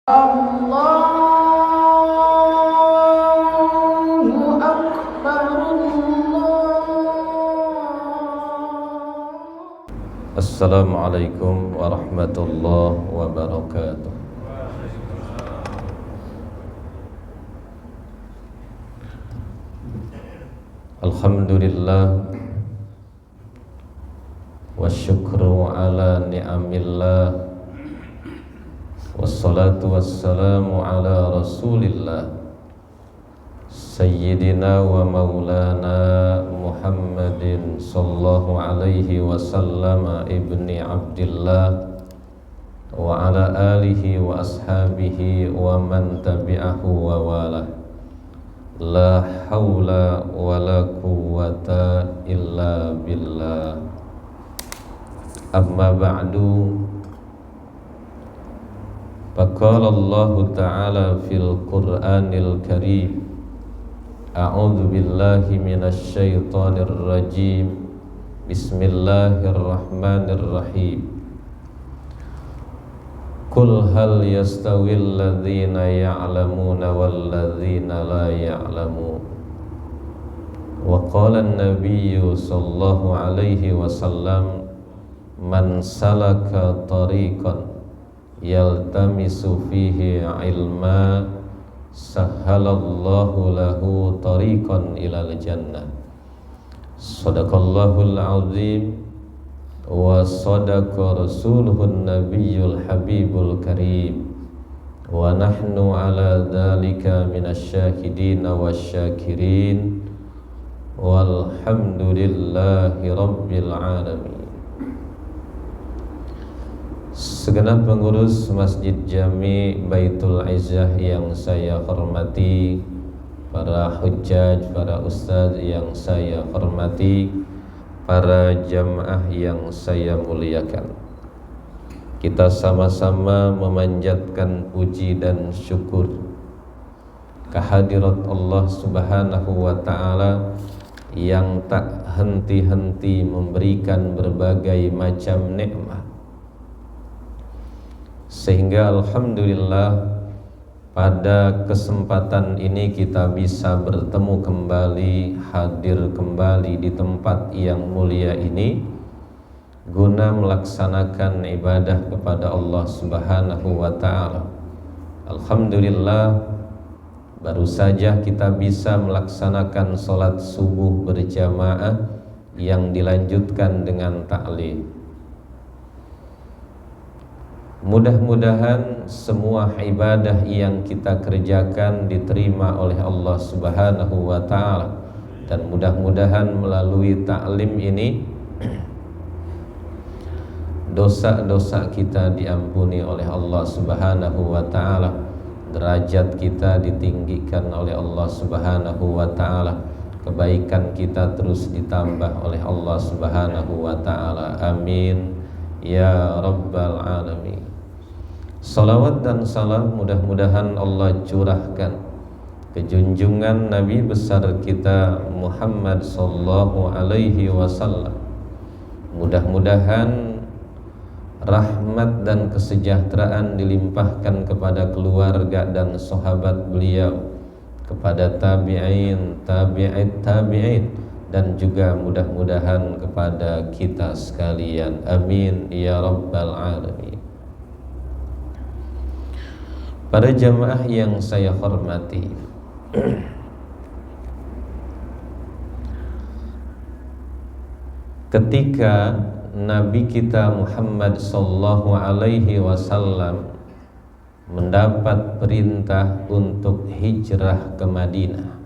Allahu Akbar, Assalamualaikum warahmatullahi wabarakatuh. Alhamdulillah wa syukru ala ni'amillah, wassalatu wassalamu ala rasulillah Sayyidina wa maulana Muhammadin sallallahu alaihi wasallam ibni Abdillah wa ala alihi wa ashabihi wa man tabi'ahu wa wala. La hawla wa la quwwata illa billah. Amma ba'du. Faqala Allah Ta'ala fil Qur'anil Karim, A'udzu billahi minasy syaithanir rajim. Bismillahirrahmanirrahim. Qul hal yastawil ladzina ya'lamuna wal ladzina la ya'lamun. Wa qala an-nabiyyu sallallahu alaihi wasallam, man salaka tariqan yaltamisu fihi ilma sahhalallahu lahu tariqan ilal jannah. Shadaqallahul azim wa sadaqa rasuluhun nabiyyul habibul karim, wa nahnu ala dhalika minasyahidina wasyakirin, walhamdulillahi rabbil alamin. Segenap pengurus Masjid Jami Baitul Izzah yang saya hormati, para hujjaj, para ustadz yang saya hormati, para jamaah yang saya muliakan, kita sama-sama memanjatkan puji dan syukur kehadirat Allah Subhanahu wa Ta'ala yang tak henti-henti memberikan berbagai macam nikmat, sehingga alhamdulillah pada kesempatan ini kita bisa bertemu kembali, hadir kembali di tempat yang mulia ini guna melaksanakan ibadah kepada Allah Subhanahu wa Ta'ala. Alhamdulillah, baru saja kita bisa melaksanakan sholat subuh berjamaah yang dilanjutkan dengan ta'lim. Mudah-mudahan semua ibadah yang kita kerjakan diterima oleh Allah Subhanahu wa Ta'ala, dan mudah-mudahan melalui ta'lim ini dosa-dosa kita diampuni oleh Allah Subhanahu wa Ta'ala, derajat kita ditinggikan oleh Allah Subhanahu wa Ta'ala, kebaikan kita terus ditambah oleh Allah Subhanahu wa Ta'ala. Amin ya rabbal alamin. Salawat dan salam mudah-mudahan Allah curahkan ke junjungan Nabi besar kita Muhammad sallallahu alaihi wasallam. Mudah-mudahan rahmat dan kesejahteraan dilimpahkan kepada keluarga dan sahabat beliau, kepada tabi'in, tabi'in, dan juga mudah-mudahan kepada kita sekalian. Amin ya rabbal alamin. Para jamaah yang saya hormati, ketika Nabi kita Muhammad sallallahu alaihi wasallam mendapat perintah untuk hijrah ke Madinah,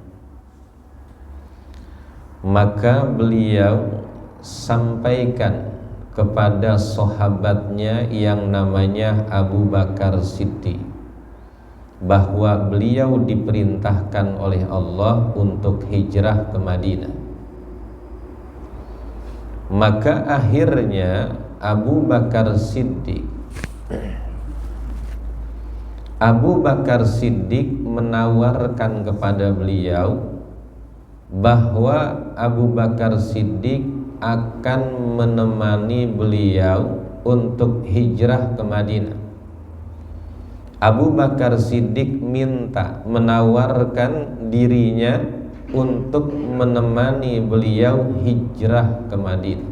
maka beliau sampaikan kepada sahabatnya yang namanya Abu Bakar Siddiq bahwa beliau diperintahkan oleh Allah untuk hijrah ke Madinah. Maka akhirnya Abu Bakar Siddiq menawarkan kepada beliau bahwa Abu Bakar Siddiq akan menemani beliau untuk hijrah ke Madinah. Abu Bakar Siddiq menawarkan dirinya untuk menemani beliau hijrah ke Madinah.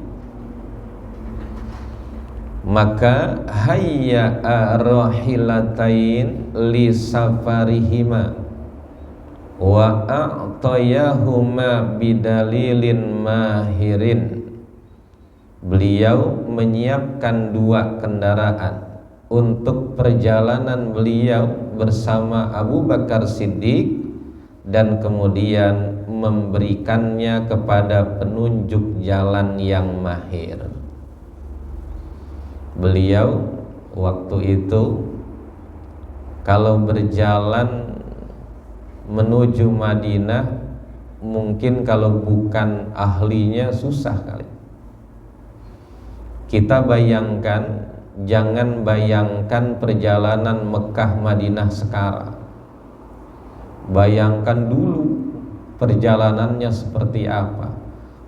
Maka hayya'a rahilatain li safarihima wa a'tayahuma bidalilin mahirin. Beliau menyiapkan 2 kendaraan untuk perjalanan beliau bersama Abu Bakar Siddiq, dan kemudian memberikannya kepada penunjuk jalan yang mahir. Beliau waktu itu kalau berjalan menuju Madinah, mungkin kalau bukan ahlinya susah kali. Kita bayangkan, jangan bayangkan perjalanan Mekah Madinah sekarang. Bayangkan dulu perjalanannya seperti apa.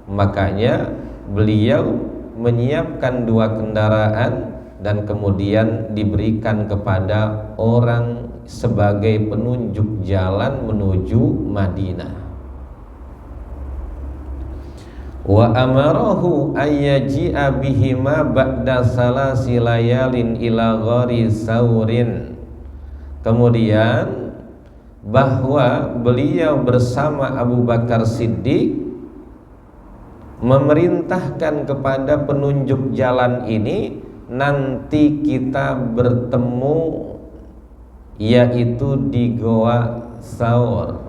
Makanya beliau menyiapkan 2 kendaraan dan kemudian diberikan kepada orang sebagai penunjuk jalan menuju Madinah. Wa amarahu ayyaji'a bihima ba'da salasi layalin ila ghari saurin. Kemudian bahwa beliau bersama Abu Bakar Siddiq memerintahkan kepada penunjuk jalan ini, nanti kita bertemu yaitu di Goa Saur.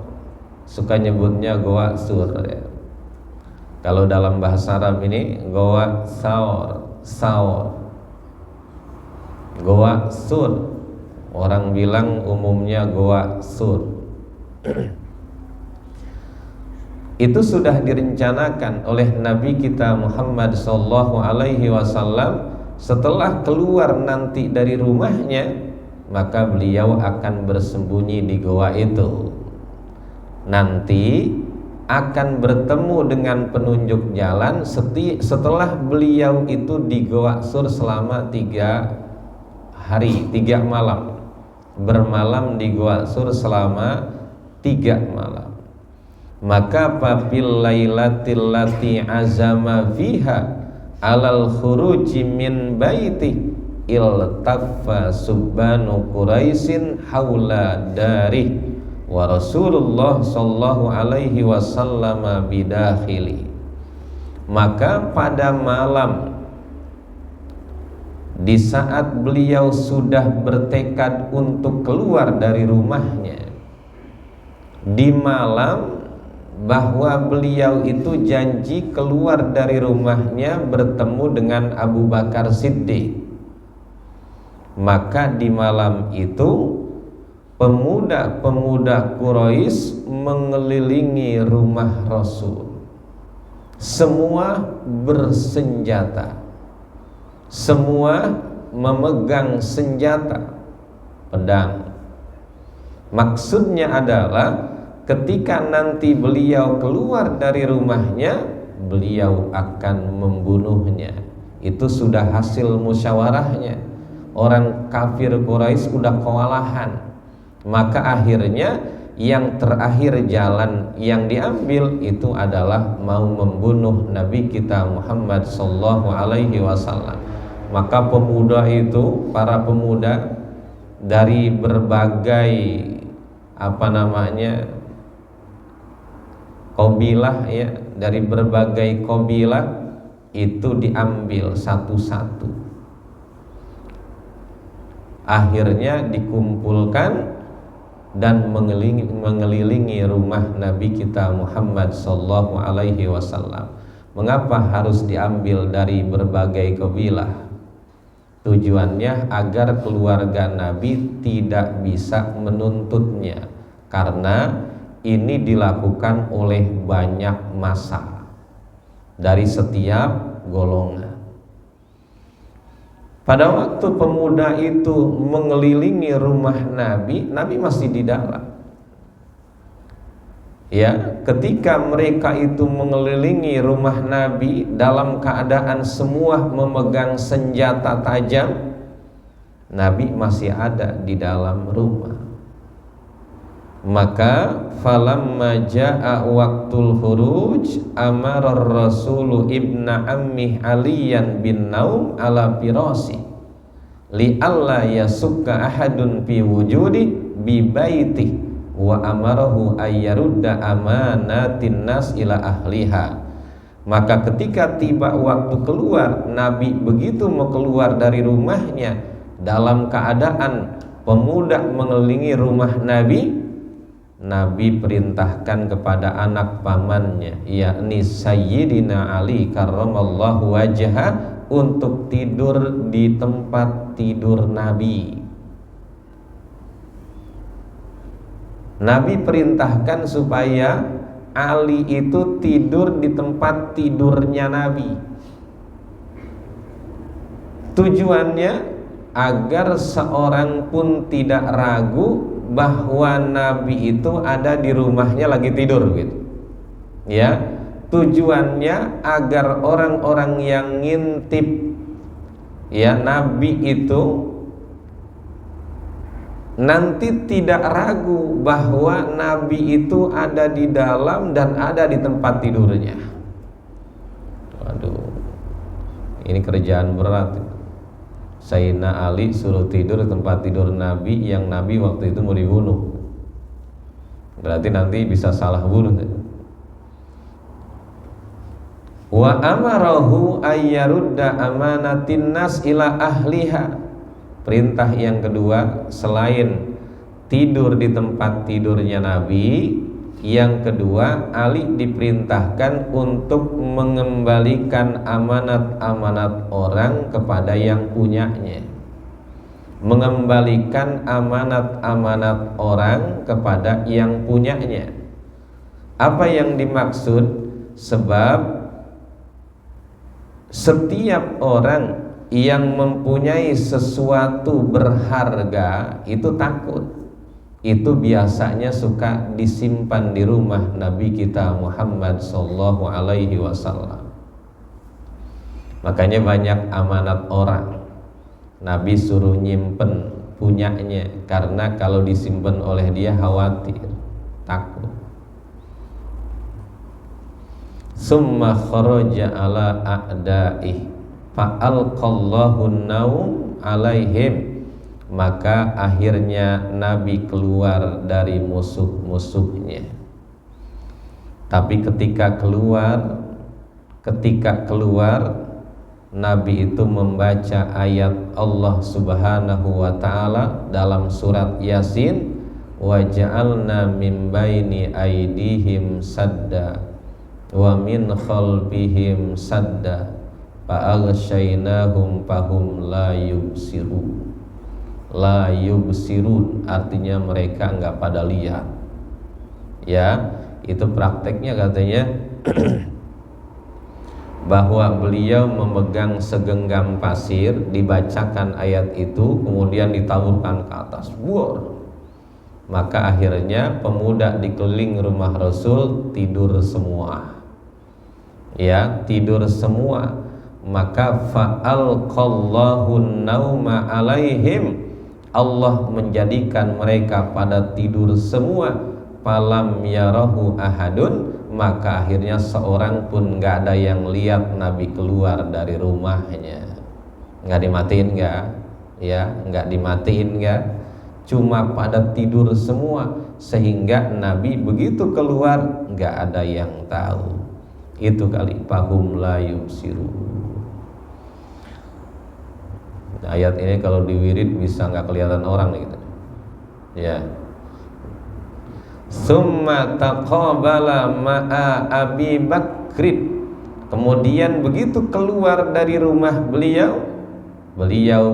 Suka nyebutnya Goa Sur ya. Kalau dalam bahasa Arab ini Goa Saur, Saur, Goa Sur. Orang bilang umumnya Goa Sur. Itu sudah direncanakan oleh Nabi kita Muhammad sallallahu alaihi wasallam. Setelah keluar nanti dari rumahnya, maka beliau akan bersembunyi di goa itu. Nanti akan bertemu dengan penunjuk jalan setelah beliau itu di Goa Sur selama 3 hari 3 malam. Bermalam di Goa Sur selama 3 malam. Maka fafil lailatil lati azama fiha alal khuruji min baiti iltaffa subbanu Quraisyin haula dari wa Rasulullah sallallahu alaihi wasallam bidakhili. Maka pada malam di saat beliau sudah bertekad untuk keluar dari rumahnya, di malam bahwa beliau itu janji keluar dari rumahnya bertemu dengan Abu Bakar Siddiq. Maka di malam itu pemuda-pemuda Quraisy mengelilingi rumah Rasul. Semua bersenjata, semua memegang senjata, pedang. Maksudnya adalah ketika nanti beliau keluar dari rumahnya, beliau akan membunuhnya. Itu sudah hasil musyawarahnya. Orang kafir Quraisy sudah kewalahan. Maka akhirnya yang terakhir jalan yang diambil itu adalah mau membunuh Nabi kita Muhammad sallallahu alaihi wasallam. Maka pemuda itu, para pemuda dari berbagai qabilah ya, dari berbagai qabilah itu diambil satu-satu. Akhirnya dikumpulkan dan mengelilingi rumah Nabi kita Muhammad sallallahu alaihi wasallam. Mengapa harus diambil dari berbagai qabilah? Tujuannya agar keluarga Nabi tidak bisa menuntutnya, karena ini dilakukan oleh banyak massa dari setiap golongan. Pada waktu pemuda itu mengelilingi rumah Nabi, Nabi masih di dalam. Ya, ketika mereka itu mengelilingi rumah Nabi dalam keadaan semua memegang senjata tajam, Nabi masih ada di dalam rumah. Maka falamma jaa waqtul khuruj amara ar-rasulu ibna ammi aliyan bin naum ala firasi li alla yasukka ahadun fi wujudi bi baiti wa amarahu ayyarudda amanatin nas ila ahliha. Maka ketika tiba waktu keluar, Nabi begitu mau keluar dari rumahnya dalam keadaan pemuda mengelilingi rumah Nabi, Nabi perintahkan kepada anak pamannya, yakni Sayyidina Ali karramallahu wajhah, untuk tidur di tempat tidur Nabi. Nabi perintahkan supaya Ali itu tidur di tempat tidurnya Nabi. Tujuannya agar seorang pun tidak ragu bahwa Nabi itu ada di rumahnya lagi tidur gitu. Ya, tujuannya agar orang-orang yang ngintip ya Nabi itu nanti tidak ragu bahwa Nabi itu ada di dalam dan ada di tempat tidurnya. Waduh, ini kerjaan berat. Sayyidina Ali suruh tidur di tempat tidur Nabi yang Nabi waktu itu mau dibunuh. Berarti nanti bisa salah bunuh. Wa amarahu ayyarudda amanatin nas ila ahliha. Perintah yang kedua, selain tidur di tempat tidurnya Nabi, yang kedua Ali diperintahkan untuk mengembalikan amanat-amanat orang kepada yang punyanya. Mengembalikan amanat-amanat orang kepada yang punyanya. Apa yang dimaksud? Sebab setiap orang yang mempunyai sesuatu berharga itu takut. Itu biasanya suka disimpan di rumah Nabi kita Muhammad sallallahu alaihi wasallam. Makanya banyak amanat orang Nabi suruh nyimpen punyanya, karena kalau disimpan oleh dia khawatir, takut. Summa kharaja ala a'daih fa'alqallahu naum alaihim. Maka akhirnya Nabi keluar dari musuh-musuhnya. Tapi ketika keluar Nabi itu membaca ayat Allah Subhanahu wa ta'ala dalam surat Yasin, wa ja'alna min baini aydihim sadda wa min khalfihim sadda fa'aghshaynahum fahum la yubsirun. La yubsirun artinya mereka enggak pada lihat. Ya, itu prakteknya katanya bahwa beliau memegang segenggam pasir, dibacakan ayat itu, kemudian ditaburkan ke atas, buar. Maka akhirnya pemuda di keliling rumah Rasul tidur semua. Ya, tidur semua. Maka fa'alqallahu nauma alaihim, Allah menjadikan mereka pada tidur semua. Falam yarahu ahadun, maka akhirnya seorang pun nggak ada yang lihat Nabi keluar dari rumahnya. Nggak dimatiin nggak? Ya, nggak dimatiin nggak? Cuma pada tidur semua, sehingga Nabi begitu keluar nggak ada yang tahu. Itu kali fahum la yubsirun. Ayat ini kalau diwirid bisa nggak kelihatan orang gitu. Ya. Summa taqabala ma'a Abi Bakrin. Kemudian begitu keluar dari rumah beliau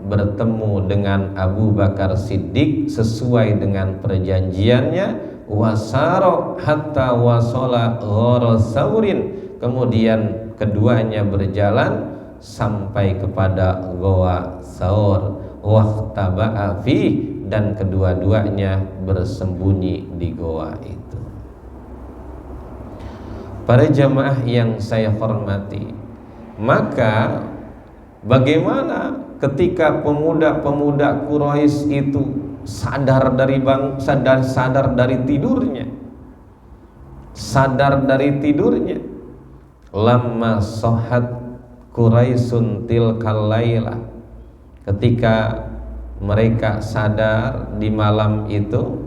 bertemu dengan Abu Bakar Siddiq sesuai dengan perjanjiannya. Wasaro hatta wasala ghara saurin. Kemudian keduanya berjalan sampai kepada Goa Saur, waqtaba'a fi, dan kedua-duanya bersembunyi di goa itu. Para jamaah yang saya hormati, maka Bagaimana ketika pemuda-pemuda Quraisy itu sadar dari tidurnya, lamma sohat Quraisyun tilkal laila, ketika mereka sadar di malam itu,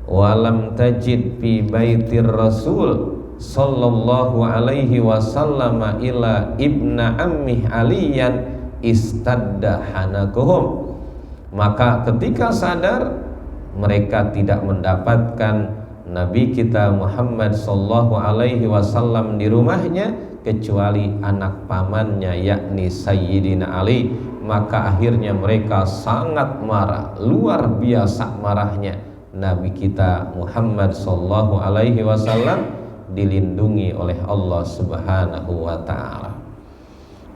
walam tajid fi baitir rasul sallallahu alaihi wasallam ila ibna ammih aliyan istadda hanakuhum, maka ketika sadar mereka tidak mendapatkan Nabi kita Muhammad sallallahu alaihi wasallam di rumahnya kecuali anak pamannya yakni Sayyidina Ali, maka akhirnya mereka sangat marah, luar biasa marahnya. Nabi kita Muhammad sallallahu alaihi wasallam dilindungi oleh Allah Subhanahu wa taala.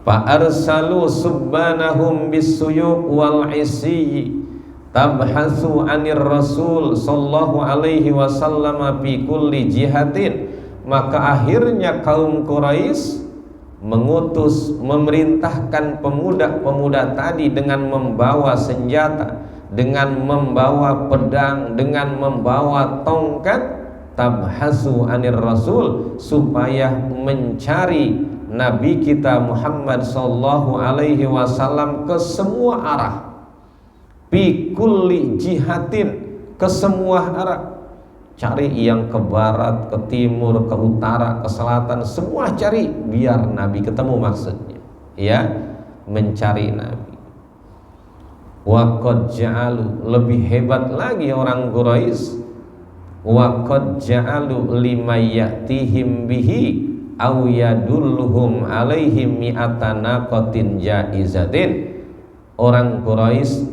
Fa arsalu subbanahum bisuyub wal isyi tabhasu anir rasul sallallahu alaihi wasallam fi kulli jihatin, maka akhirnya kaum Quraisy mengutus, memerintahkan pemuda-pemuda tadi dengan membawa senjata, dengan membawa pedang, dengan membawa tongkat, tabhasu anir rasul, supaya mencari Nabi kita Muhammad sallallahu alaihi wasallam ke semua arah, bi kulli jihatin, ke semua arah, cari yang ke barat, ke timur, ke utara, ke selatan, semua cari biar Nabi ketemu, maksudnya ya, mencari Nabi. Wa qad ja'alu, lebih hebat lagi orang Quraisy, wa qad ja'alu limayatihim bihi aw yadulluhum alaihim mi'atana qatin jaizatin. Orang Quraisy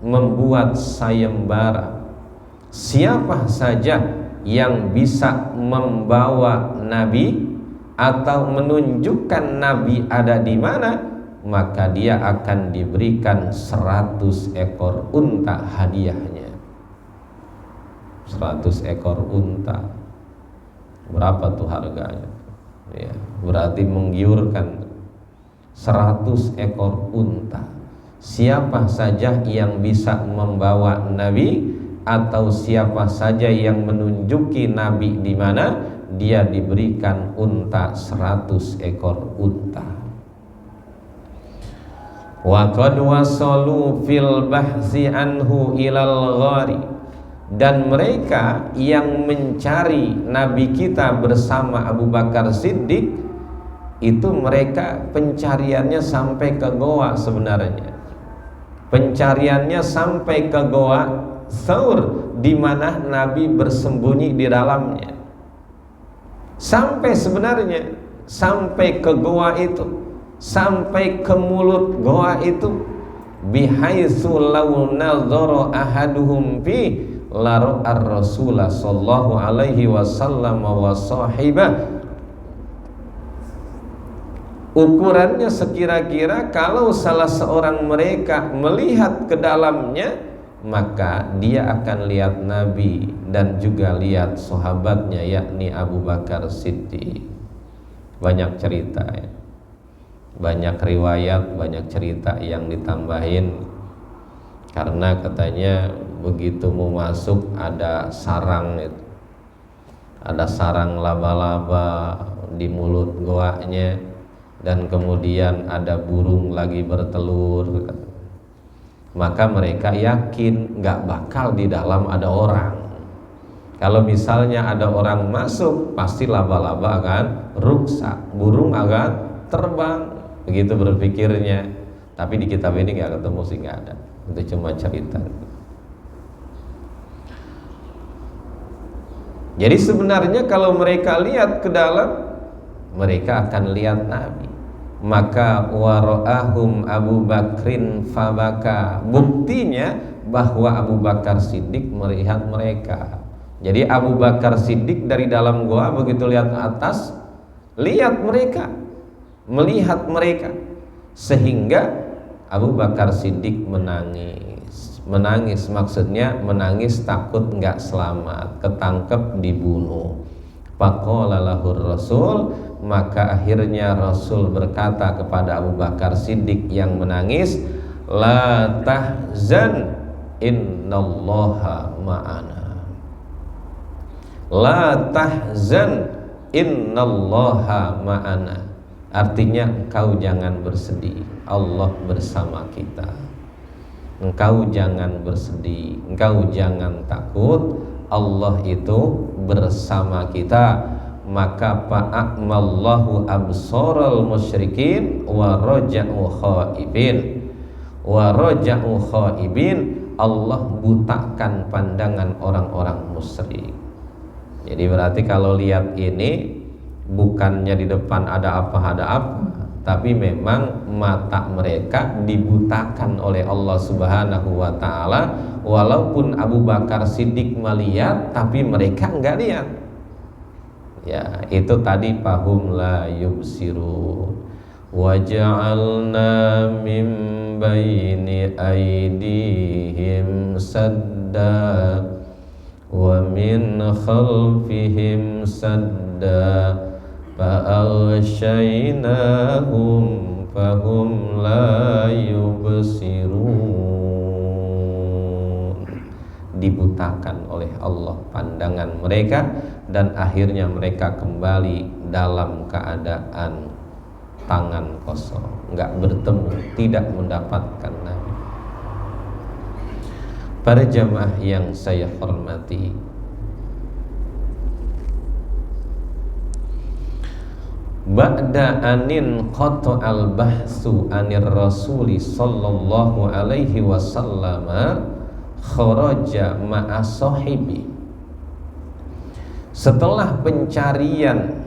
membuat sayembara, siapa saja yang bisa membawa Nabi atau menunjukkan Nabi ada di mana, maka dia akan diberikan 100 ekor unta hadiahnya. 100 ekor unta, berapa tuh harganya? Ya, berarti menggiurkan. 100 ekor unta, siapa saja yang bisa membawa Nabi atau siapa saja yang menunjuki Nabi di mana, dia diberikan unta, 100 ekor unta. Wa qad wasalu fil bahsi anhu ilal ghari, dan mereka yang mencari Nabi kita bersama Abu Bakar Siddiq itu, mereka pencariannya sampai ke goa. Sebenarnya pencariannya sampai ke goa Tsaur, di mana Nabi bersembunyi di dalamnya, sampai sebenarnya sampai ke goa itu, sampai ke mulut goa itu, bihaitsu law nadzara ahaduhum fi la ar-rasul sallallahu alaihi wasallam wa sahibah. Ukurannya sekira-kira kalau salah seorang mereka melihat ke dalamnya, maka dia akan lihat Nabi dan juga lihat sahabatnya yakni Abu Bakar Siddiq. Banyak cerita ya, banyak riwayat, banyak cerita yang ditambahin, karena katanya begitu mau masuk ada sarang itu, ada sarang laba-laba di mulut goanya, dan kemudian ada burung lagi bertelur, maka mereka yakin nggak bakal di dalam ada orang. Kalau misalnya ada orang masuk, pasti laba-laba akan rusak, burung akan terbang, begitu berpikirnya. Tapi di kitab ini nggak ketemu sih, nggak ada, itu cuma cerita. Jadi sebenarnya kalau mereka lihat ke dalam, mereka akan lihat Nabi. Maka wara'ahum Abu Bakrin fabaka, buktinya bahwa Abu Bakar Siddiq melihat mereka. Jadi Abu Bakar Siddiq dari dalam goa begitu lihat ke atas, lihat mereka, melihat mereka, sehingga Abu Bakar Siddiq menangis. Menangis maksudnya menangis takut nggak selamat, ketangkep, dibunuh. Faqala lahur Rasul, Maka akhirnya Rasul berkata kepada Abu Bakar Siddiq yang menangis, la tahzan innallaha ma'ana. La tahzan innallaha ma'ana. Artinya engkau jangan bersedih, Allah bersama kita. Engkau jangan bersedih, engkau jangan takut, Allah itu bersama kita. Maka fa'amallahu absaral musyrikin wa raja'u khaibin. Wa raja'u khaibin, Allah butakan pandangan orang-orang musyrik. Jadi berarti kalau lihat ini bukannya di depan ada apa, tapi memang mata mereka dibutakan oleh Allah Subhanahu wa taala. Walaupun Abu Bakar Siddiq melihat, tapi mereka enggak lihat. Ya, itu tadi fahum la yubsirun. Wa ja'alna min baini aydihim sadda wa min khalfihim sadda fa'aghshaynahum fahum la yubsirun. Dibutakan oleh Allah pandangan mereka, dan akhirnya mereka kembali dalam keadaan tangan kosong, enggak bertemu, tidak mendapatkan Nabi. Para jamaah yang saya hormati, ba'da anin qata'al bahsu anir rasuli sallallahu alaihi wasallam kharaja ma'a sahibi. Setelah pencarian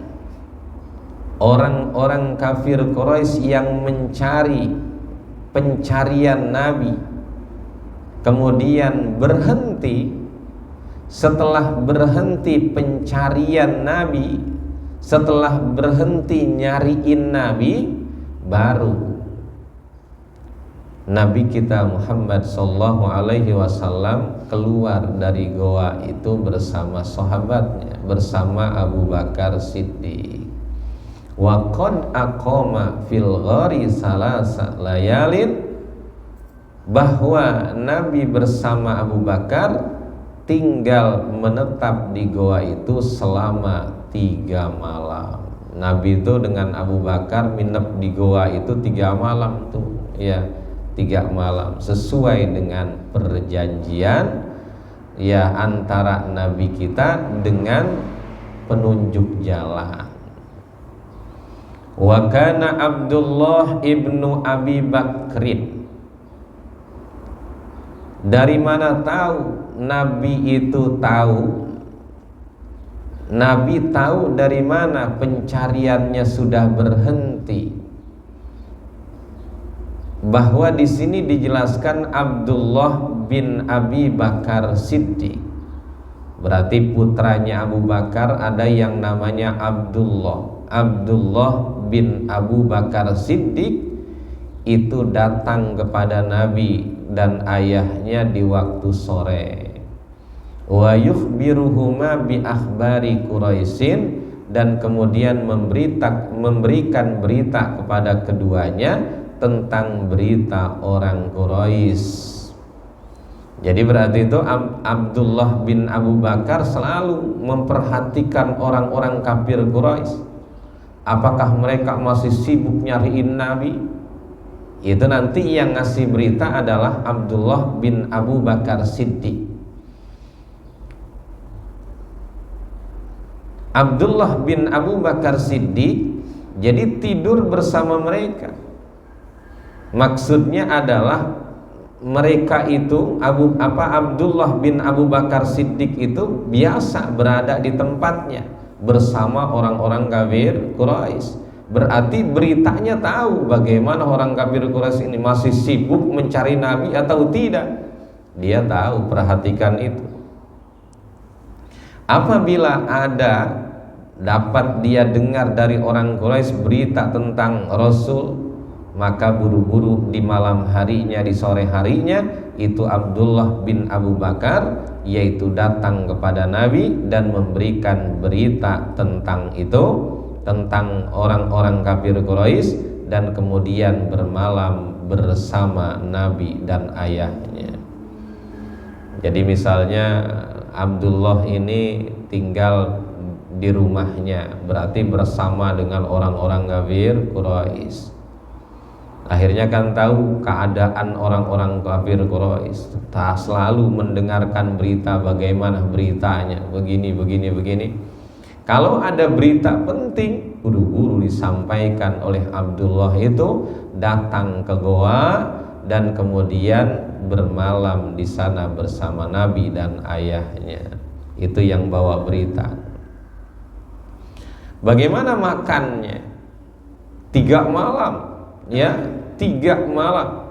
orang-orang kafir Quraisy yang mencari pencarian Nabi, kemudian berhenti. Setelah berhenti pencarian Nabi, setelah berhenti nyariin Nabi, baru Nabi kita Muhammad sallallahu alaihi wasallam keluar dari goa itu bersama sahabatnya, bersama Abu Bakar Siddiq. Wa qad aqama fil ghari salasa layalin, bahwa Nabi bersama Abu Bakar tinggal menetap di goa itu selama 3 malam. Nabi itu dengan Abu Bakar minap di goa itu 3 malam tuh, ya, 3 malam sesuai dengan perjanjian ya antara Nabi kita dengan penunjuk jalan. Wa kana Abdullah ibnu Abi Bakrin. Dari mana tahu Nabi itu tahu? Nabi tahu dari mana pencariannya sudah berhenti? Bahwa di sini dijelaskan Abdullah bin Abi Bakar Siddiq. Berarti putranya Abu Bakar ada yang namanya Abdullah. Abdullah bin Abu Bakar Siddiq itu datang kepada Nabi dan ayahnya di waktu sore. Wa yukhbiruhuma bi akhbari Quraisyin, dan kemudian memberikan berita kepada keduanya tentang berita orang Quraisy. Jadi berarti itu Abdullah bin Abu Bakar selalu memperhatikan orang-orang kafir Quraisy. Apakah mereka masih sibuk nyariin Nabi? Itu nanti yang ngasih berita adalah Abdullah bin Abu Bakar Siddiq. Abdullah bin Abu Bakar Siddiq jadi tidur bersama mereka. Maksudnya adalah mereka itu Abdullah bin Abu Bakar Siddiq itu biasa berada di tempatnya bersama orang-orang kafir Quraisy. Berarti beritanya tahu bagaimana orang kafir Quraisy ini masih sibuk mencari Nabi atau tidak. Dia tahu, perhatikan itu. Apabila dapat dia dengar dari orang Quraisy berita tentang Rasul, maka buru-buru di malam harinya, di sore harinya itu Abdullah bin Abu Bakar yaitu datang kepada Nabi dan memberikan berita tentang itu, tentang orang-orang kafir Quraisy dan kemudian bermalam bersama Nabi dan ayahnya. Jadi misalnya Abdullah ini tinggal di rumahnya, berarti bersama dengan orang-orang kafir Quraisy. Akhirnya kan tahu keadaan orang-orang kafir Quraisy, tak selalu mendengarkan berita bagaimana beritanya, begini. Kalau ada berita penting, buru-buru disampaikan oleh Abdullah itu, datang ke goa dan kemudian bermalam di sana bersama Nabi dan ayahnya. Itu yang bawa berita. Bagaimana makannya? 3 malam, ya, 3 malam.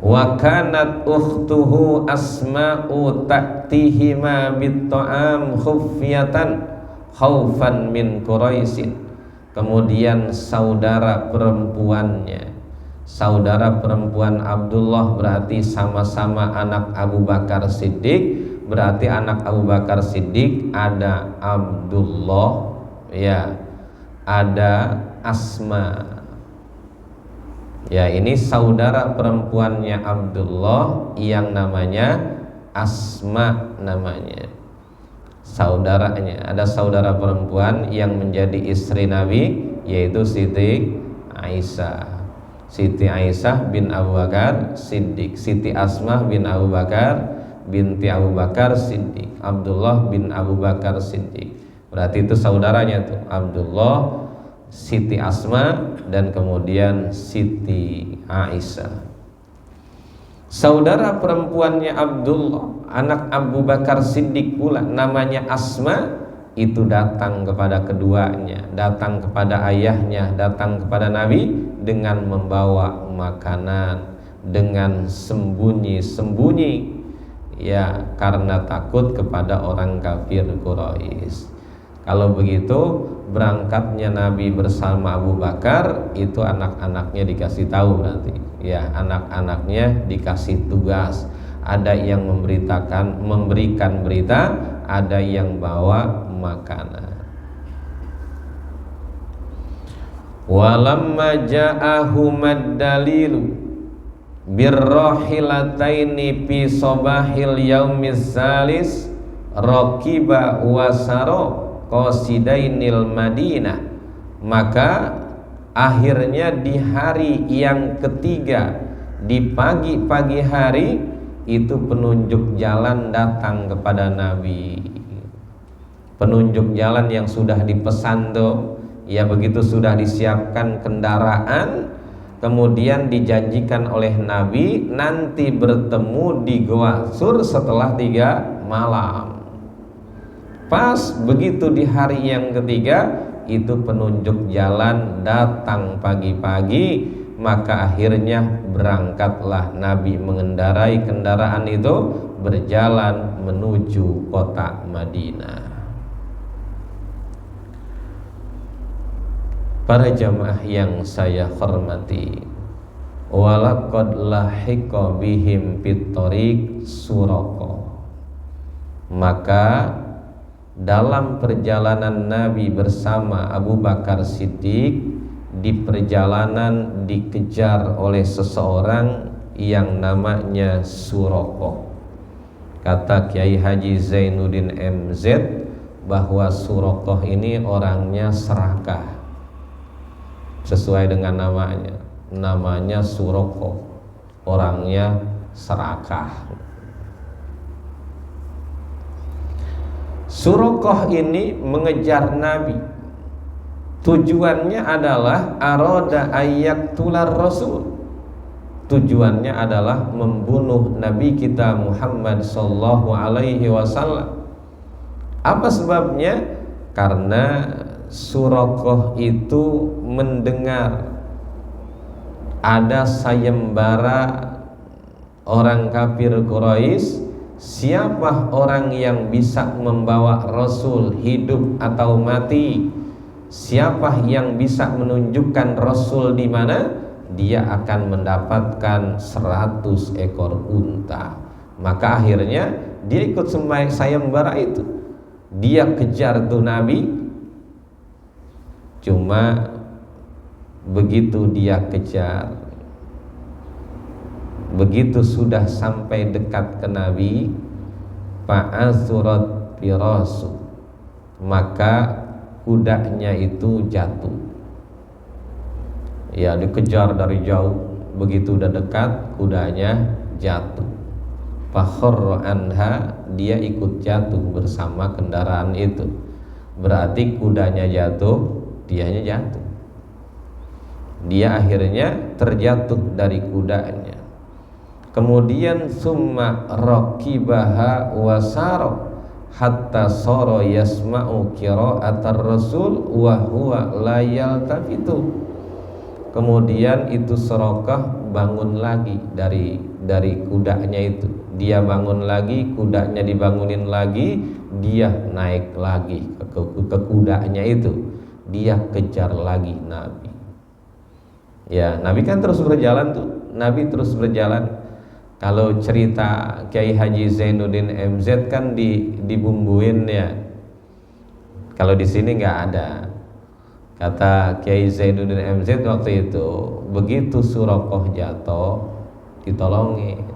Wa kanat ukhtuhu Asma'u ta'tihima bit-ta'am khufyatan khaufan min Quraisyin. Kemudian saudara perempuan Abdullah berarti sama-sama anak Abu Bakar Siddiq. Berarti anak Abu Bakar Siddiq ada Abdullah, ya, ada Asma. Ya, ini saudara perempuannya Abdullah yang namanya Asma namanya. Saudaranya, ada saudara perempuan yang menjadi istri Nabi, yaitu Siti Aisyah. Siti Aisyah bin Abu Bakar Siddiq, Siti Asmah bin Abu Bakar binti Abu Bakar Siddiq, Abdullah bin Abu Bakar Siddiq. Berarti itu saudaranya tuh, Abdullah, Siti Asma, dan kemudian Siti Aisyah. Saudara perempuannya Abdullah, anak Abu Bakar Siddiq pula, namanya Asma, itu datang kepada keduanya, datang kepada ayahnya, datang kepada Nabi dengan membawa makanan, dengan sembunyi-sembunyi, ya, karena takut kepada orang kafir Quraisy. Kalau begitu, berangkatnya Nabi bersama Abu Bakar, itu anak-anaknya dikasih tahu nanti, ya, anak-anaknya dikasih tugas. Ada yang memberikan berita, ada yang bawa makanan. Walamma ja'ahumad dalilu birrahilataini fi sobahil yaumiz salis raqiba wasaro qasidainil Madinah. Maka akhirnya di hari yang ketiga, di pagi-pagi hari itu, penunjuk jalan datang kepada Nabi. Penunjuk jalan yang sudah dipesan tuh, ya, begitu sudah disiapkan kendaraan, kemudian dijanjikan oleh Nabi nanti bertemu di Goa Sur setelah 3 malam. Pas begitu di hari yang ketiga, itu penunjuk jalan datang pagi-pagi. Maka akhirnya berangkatlah Nabi mengendarai kendaraan itu, berjalan menuju kota Madinah. Para jamaah yang saya hormati, walaqad lahiqa bihim fit-thariq Suraqa. Maka dalam perjalanan Nabi bersama Abu Bakar Siddiq, di perjalanan dikejar oleh seseorang yang namanya Suraqa. Kata Kiai Haji Zainuddin MZ bahwa Suraqa ini orangnya serakah, sesuai dengan namanya Suraqa, orangnya serakah. Suraqa ini mengejar Nabi. Tujuannya adalah arada ayyaqtular rasul. Tujuannya adalah membunuh Nabi kita Muhammad sallallahu alaihi wasallam. Apa sebabnya? Karena Suraqa itu mendengar ada sayembara orang kafir Quraisy, siapa orang yang bisa membawa Rasul hidup atau mati, siapa yang bisa menunjukkan Rasul di mana, dia akan mendapatkan 100 ekor unta. Maka akhirnya dia ikut sayembara itu. Dia kejar tuh Nabi. Cuma begitu dia kejar, begitu sudah sampai dekat ke Nabi, fa'asurat firasu, maka kudanya itu jatuh. Ya, dikejar dari jauh, begitu udah dekat kudanya jatuh. Fakhorra anha, dia ikut jatuh bersama kendaraan itu. Berarti kudanya jatuh, dianya jatuh. Dia akhirnya terjatuh dari kudanya. Kemudian summa raqibaha wasara hatta sara yasma'u qira'atar rasul wa huwa la yaltafitu. Kemudian itu Suraqah bangun lagi dari kudanya itu. Dia bangun lagi, kudanya dibangunin lagi, dia naik lagi ke kudanya itu. Dia kejar lagi Nabi. Ya, Nabi kan terus berjalan tuh. Nabi terus berjalan. Kalau cerita Kiai Haji Zainuddin MZ kan dibumbuin ya. Kalau di sini nggak ada. Kata Kiai Zainuddin MZ waktu itu, begitu Suraqah jatuh, ditolongin.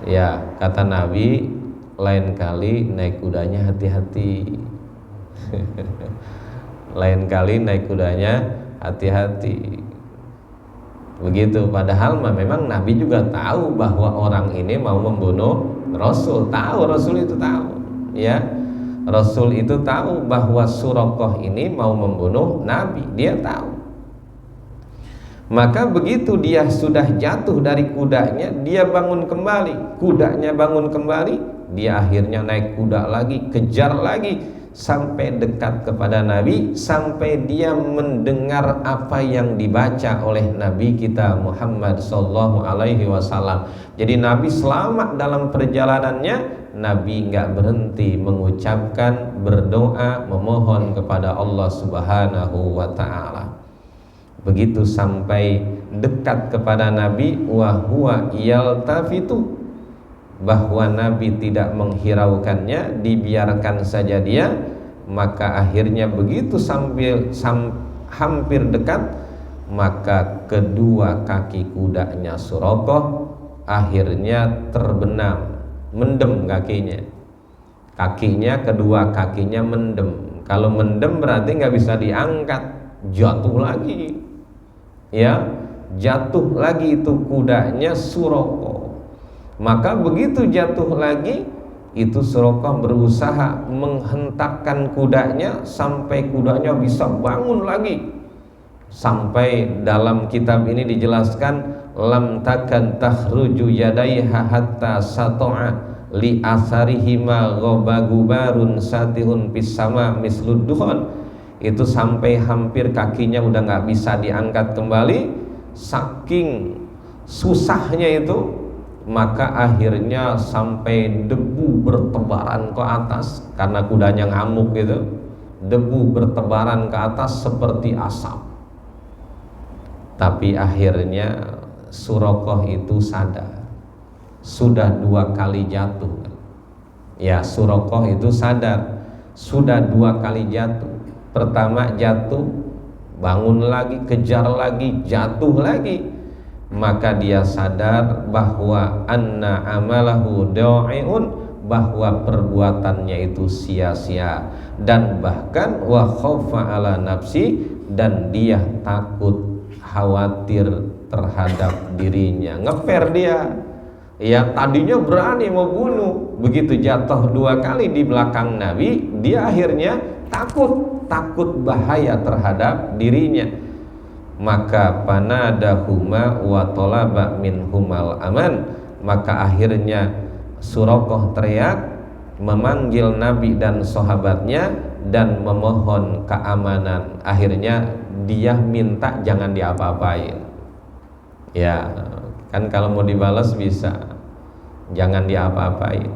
Ya, kata Nabi, lain kali naik kudanya hati-hati. Lain kali naik kudanya hati-hati. Begitu, padahal memang Nabi juga tahu bahwa orang ini mau membunuh Rasul. Tahu, Rasul itu tahu. Ya, Rasul itu tahu bahwa Suraqah ini mau membunuh Nabi. Dia tahu. Maka begitu dia sudah jatuh dari kudanya, dia bangun kembali. Kudanya bangun kembali, dia akhirnya naik kuda lagi, kejar lagi sampai dekat kepada Nabi, sampai dia mendengar apa yang dibaca oleh Nabi kita Muhammad sallallahu alaihi wasallam. Jadi Nabi selamat dalam perjalanannya. Nabi nggak berhenti mengucapkan, berdoa, memohon kepada Allah Subhanahu wa ta'ala. Begitu sampai dekat kepada Nabi, wa huwa yaltafitu, bahwa Nabi tidak menghiraukannya, dibiarkan saja dia. Maka akhirnya begitu hampir dekat, maka kedua kaki kudanya Suraqah akhirnya terbenam, mendem kakinya, kedua kakinya mendem. Kalau mendem berarti nggak bisa diangkat, jatuh lagi. Ya, jatuh lagi itu kudanya Suraqah. Maka begitu jatuh lagi, itu Suraqah berusaha menghentakkan kudanya sampai kudanya bisa bangun lagi. Sampai dalam kitab ini dijelaskan, lam takan takhruju yadaiha hatta sata'a li asarihima ghabagubarun satihun fis sama mislud duhon. Itu sampai hampir kakinya udah nggak bisa diangkat kembali, saking susahnya itu. Maka akhirnya sampai debu bertebaran ke atas, karena kudanya ngamuk gitu. Debu bertebaran ke atas seperti asap. Tapi akhirnya Suraqah itu sadar. Sudah 2 kali jatuh. Ya, Suraqah itu sadar. Sudah 2 kali jatuh. Pertama jatuh, bangun lagi, kejar lagi, jatuh lagi. Maka dia sadar bahwa anna amalahu da'iun, bahwa perbuatannya itu sia-sia, dan bahkan wa khaufa ala nafsi, dan dia takut, khawatir terhadap dirinya. Ngeper dia. Ya, tadinya berani mau bunuh, begitu jatuh 2 kali di belakang Nabi, dia akhirnya takut bahaya terhadap dirinya. Maka panadahuma wa talaba minhumal aman. Maka akhirnya Suraqah teriak, memanggil Nabi dan sahabatnya dan memohon keamanan. Akhirnya dia minta jangan diapa-apain. Ya, kan kalau mau dibalas bisa, jangan diapa-apain.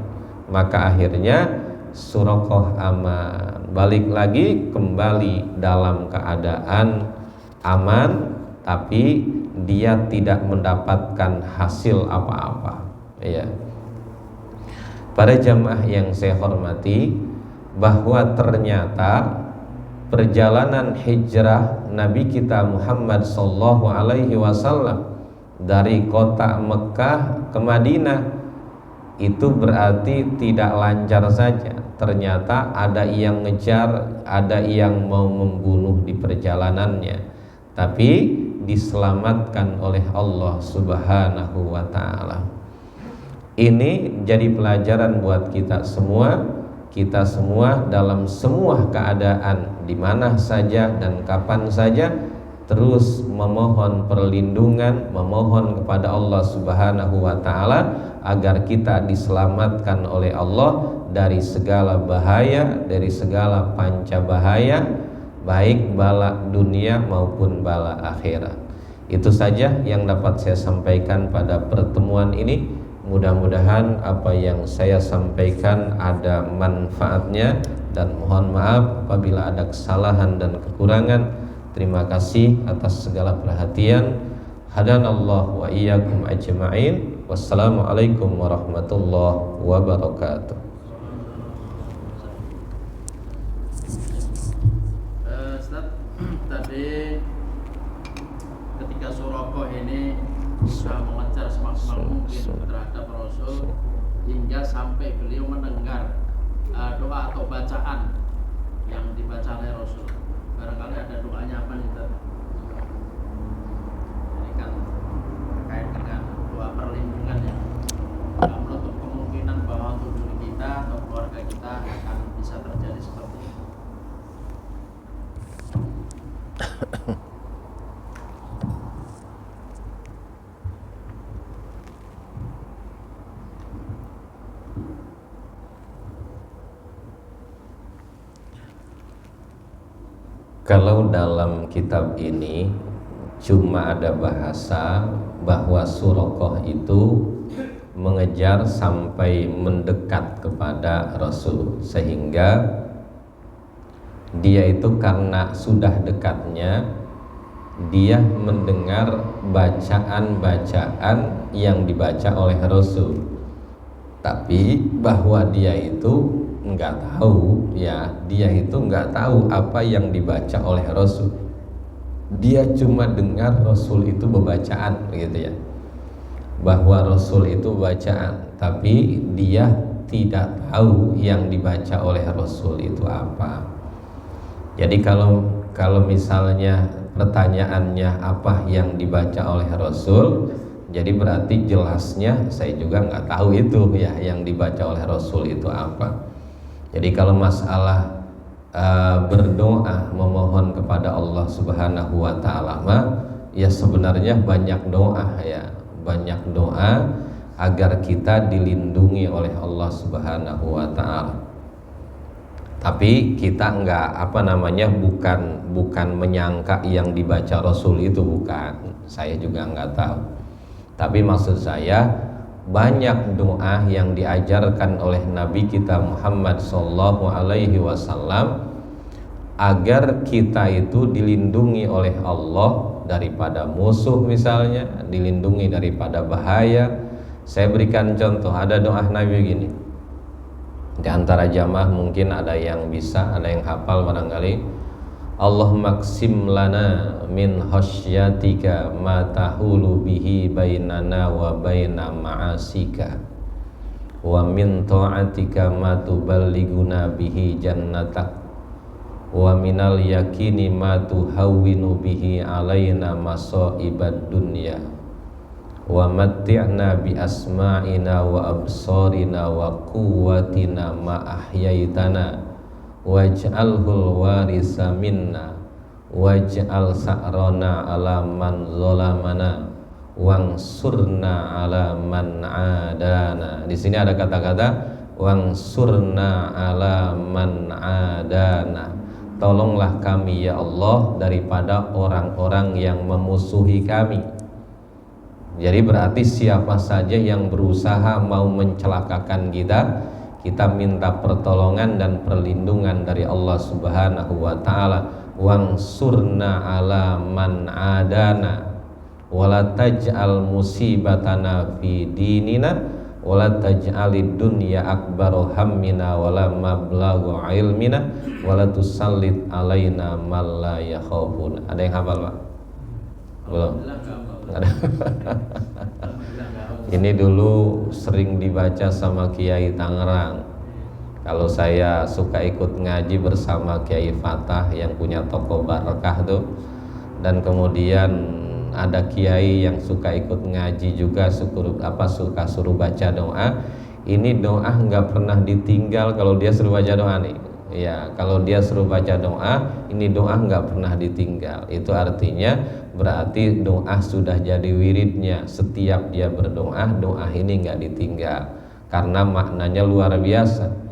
Maka akhirnya Suraqah aman, balik lagi kembali dalam keadaan aman, tapi dia tidak mendapatkan hasil apa-apa. Ya. Para jamaah yang saya hormati, bahwa ternyata perjalanan hijrah Nabi kita Muhammad sallallahu alaihi wasallam dari kota Mekah ke Madinah itu berarti tidak lancar saja. Ternyata ada yang ngejar, ada yang mau membunuh di perjalanannya, tapi diselamatkan oleh Allah Subhanahu wa ta'ala. Ini jadi pelajaran buat kita semua dalam semua keadaan, di mana saja dan kapan saja, terus memohon perlindungan, memohon kepada Allah Subhanahu wa ta'ala agar kita diselamatkan oleh Allah dari segala bahaya, dari segala panca bahaya, baik bala dunia maupun bala akhirat. Itu saja yang dapat saya sampaikan pada pertemuan ini. Mudah-mudahan apa yang saya sampaikan ada manfaatnya, dan mohon maaf apabila ada kesalahan dan kekurangan. Terima kasih atas segala perhatian. Hadanallahu wa iyyakum ajma'in. Wassalamualaikum warahmatullahi wabarakatuh. Ustaz, tadi ketika Surakoh ini sudah mengejar semaksimal mungkin terhadap Rasul hingga sampai beliau mendengar doa atau bacaan yang dibaca oleh Rasul. Barangkali ada doanya apa nih, Ustaz? Ini kan terkait dengan doa perlindungan yang menutup kemungkinan bahwa untuk diri kita atau keluarga kita akan bisa terjadi seperti ini. Kalau dalam kitab ini cuma ada bahasa bahwa Surakoh itu mengejar sampai mendekat kepada Rasul, sehingga dia itu karena sudah dekatnya dia mendengar bacaan-bacaan yang dibaca oleh Rasul, tapi bahwa dia itu nggak tahu, ya dia itu nggak tahu apa yang dibaca oleh Rasul. Dia cuma dengar Rasul itu bacaan gitu ya, bahwa Rasul itu bacaan, tapi dia tidak tahu yang dibaca oleh Rasul itu apa. Jadi kalau misalnya pertanyaannya apa yang dibaca oleh Rasul, jadi berarti jelasnya saya juga nggak tahu itu ya yang dibaca oleh Rasul itu apa. Jadi kalau masalah berdoa memohon kepada Allah Subhanahu wa ta'ala mah ya sebenarnya banyak doa ya, banyak doa agar kita dilindungi oleh Allah Subhanahu wa ta'ala. Tapi kita bukan menyangka yang dibaca Rasul itu, bukan. Saya juga enggak tahu. Tapi maksud saya banyak doa yang diajarkan oleh Nabi kita Muhammad sallallahu alaihi wasallam agar kita itu dilindungi oleh Allah daripada musuh, misalnya dilindungi daripada bahaya. Saya berikan contoh, ada doa Nabi begini. Di antara jamaah mungkin ada yang bisa, ada yang hafal barangkali. Allahumma qsim lana min khasyatika ma tahulu bihi bainana wa baina ma'asika, wa min ta'atika ma tuballighuna bihi jannatak, wa minal yakini ma tuhawwinu bihi alaina masaibad dunya, wa matti'na bi asma'ina wa absarina wa quwwatina ma ahyaitana waj'alhul warisa minna waj'al sa'rana ala man zalamana wangsurna ala man adana. Di sini ada kata-kata wangsurna ala man adana. Tolonglah kami ya Allah daripada orang-orang yang memusuhi kami. Jadi berarti siapa saja yang berusaha mau mencelakakan kita minta pertolongan dan perlindungan dari Allah Subhanahu wa ta'ala. Wangsurna ala man adana wala taj'al musibatana fi dinina wala taj'alid dunya akbara hammina wala mablagha ilmina wala tusallit alaina mal la yakhafuna. Ada yang hafal, Pak? Belum? Ada. Ini dulu sering dibaca sama Kiai Tangerang. Kalau saya suka ikut ngaji bersama Kiai Fatah yang punya toko Barakah tuh, dan kemudian ada kiai yang suka ikut ngaji juga, suka suruh baca doa. Ini doa nggak pernah ditinggal kalau dia suruh baca doa nih. Ya, kalau dia suruh baca doa, ini doa nggak pernah ditinggal. Itu artinya berarti doa sudah jadi wiridnya. Setiap dia berdoa, doa ini nggak ditinggal karena maknanya luar biasa.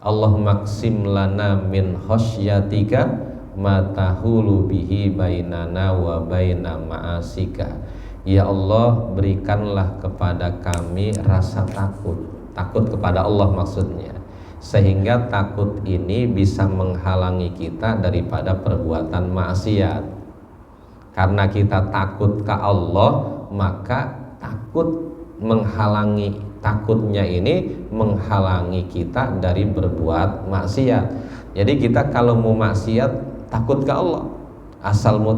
Allahumma qsim lana min khosyatika ma tahulu bihi bainana wa baina ma'asika. Ya Allah, berikanlah kepada kami rasa takut kepada Allah maksudnya, sehingga takut ini bisa menghalangi kita daripada perbuatan maksiat. Karena kita takut ke Allah, maka takutnya ini menghalangi kita dari berbuat maksiat. Jadi kita kalau mau maksiat takut ke Allah. Asal mau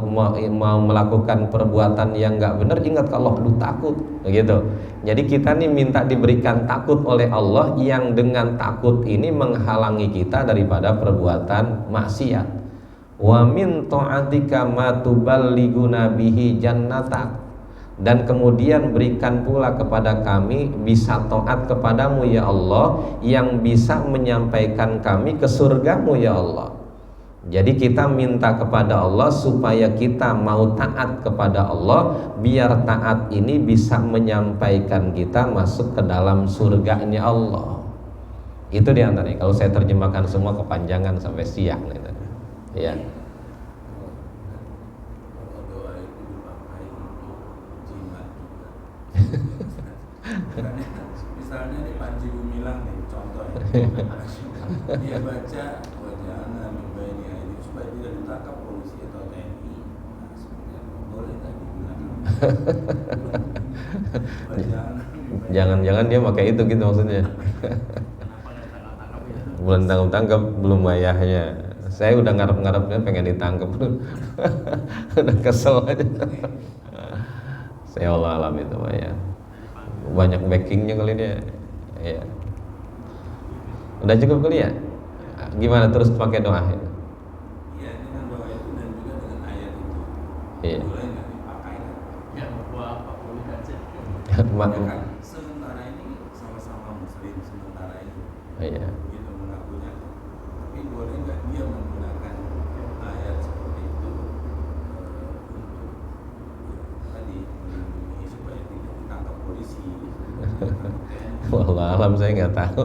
melakukan perbuatan yang nggak benar, ingat ke Allah, takut, begitu. Jadi kita nih minta diberikan takut oleh Allah, yang dengan takut ini menghalangi kita daripada perbuatan maksiat. Wa min ta'atika ma tuballighuna bihi jannatak. Dan kemudian berikan pula kepada kami bisa taat kepadamu ya Allah, yang bisa menyampaikan kami ke surgamu ya Allah. Jadi kita minta kepada Allah supaya kita mau taat kepada Allah, biar taat ini bisa menyampaikan kita masuk ke dalam surganya Allah. Itu diantaranya. Kalau saya terjemahkan semua kepanjangan sampai siang gitu. Ya. Misalnya di Panji Gumilang nih contohnya, dia baca wajahana mimbaini ini supaya tidak ditangkap polisi atau TNI. Nah, sebenarnya boleh nggak dibilang? Jangan-jangan dia pakai itu gitu maksudnya. Belum tangkap belum ayahnya. Saya udah ngarep-ngarepnya pengen ditangkap. Udah kesel aja. Saya Allah alam itu Pak ya. Banyak backingnya kali dia. Ya. Udah cukup kali ya? Gimana terus pakai doa ya? Iya, dengan doa itu dan juga dengan ayat itu. Iya. Boleh nggak dipakai? Ya apa boleh aja. Ya kan, sementara ini sama-sama muslim, sementara ini. Iya. Begitu mengakunya. Tapi boleh nggak dia menggunakan ayat seperti itu untuk tadi melindungi supaya tidak ditangkap polisi? Wallah alam saya nggak tahu.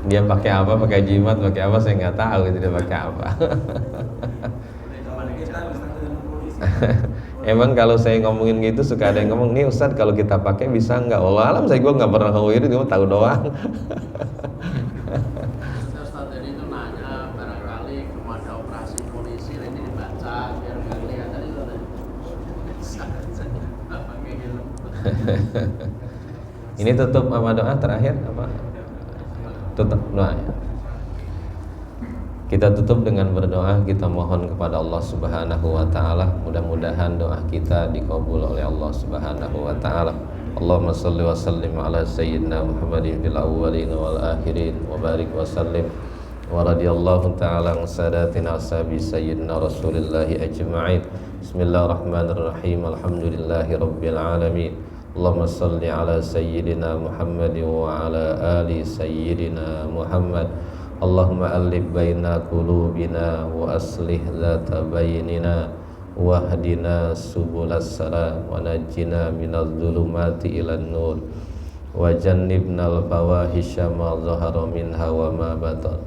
Dia pakai apa, pakai jimat, pakai apa saya nggak tahu itu dia pakai apa. Kita bisa dengan polisi. Emang kalau saya ngomongin gitu suka ada yang ngomong, nih Ustadz kalau kita pakai bisa nggak? Allah alam saya gue nggak pernah ngomongin itu, gue tahu doang. Ustaz tadi itu nanya barangkali kepada operasi polisi ini dibaca biar nggak kelihatan itu tadi. Pakai helm. Ini tutup apa doa terakhir apa? Tutup doa ya. Kita tutup dengan berdoa, kita mohon kepada Allah Subhanahu wa taala, mudah-mudahan doa kita dikabul oleh Allah Subhanahu wa taala. Allahumma shalli wa sallim ala sayyidina Muhammadin fil awwalin wal akhirin wa barik wa sallim wa radhiyallahu ta'ala an sadatina ashabi sayyidina Rasulillah ajma'in. Bismillahirrahmanirrahim. Alhamdulillahi rabbil alamin. Allahumma shalli ala sayyidina Muhammadin wa ala ali sayyidina Muhammad. Allahumma alif baina qulubina wa aslih dzata bainina wahdina subulas salam wa najjina minadh dhulumati ilan nur wa jannibnal fawahisha ma dhahara minha wa ma batan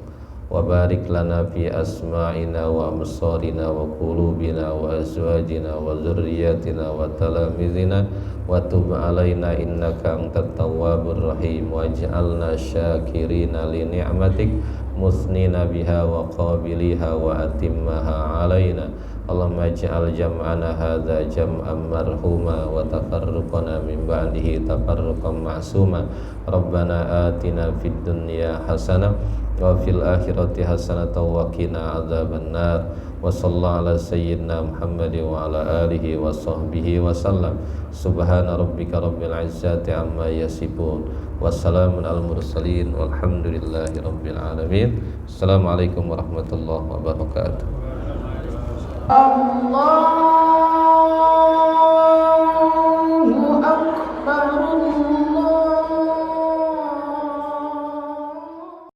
wa barik lana fi asma'ina wa absarina wa qulubina wa azwajina wa dzurriyyatina wa talamizina wa tub alaina innaka antat tawwabur rahim waj'alna syakirina li ni'matik musnina biha wa qabiliha wa atimmaha alaina Allahumma ij'al jam'ana hadza jam'an marhuma wa tafarruqana min ba'dihi tafarruqan ma'suma. Rabbana atina fid dunya hasanah wa fil akhirati hasanatan wa qina adzabannar. Wa sallallahu ala sayyidina Muhammad wa ala alihi wa sahbihi wa sallam. Subhana rabbika rabbil izzati amma yasifun. Wassalamun al mursalin walhamdulillahi rabbil alamin. Assalamualaikum warahmatullahi wabarakatuh. Allah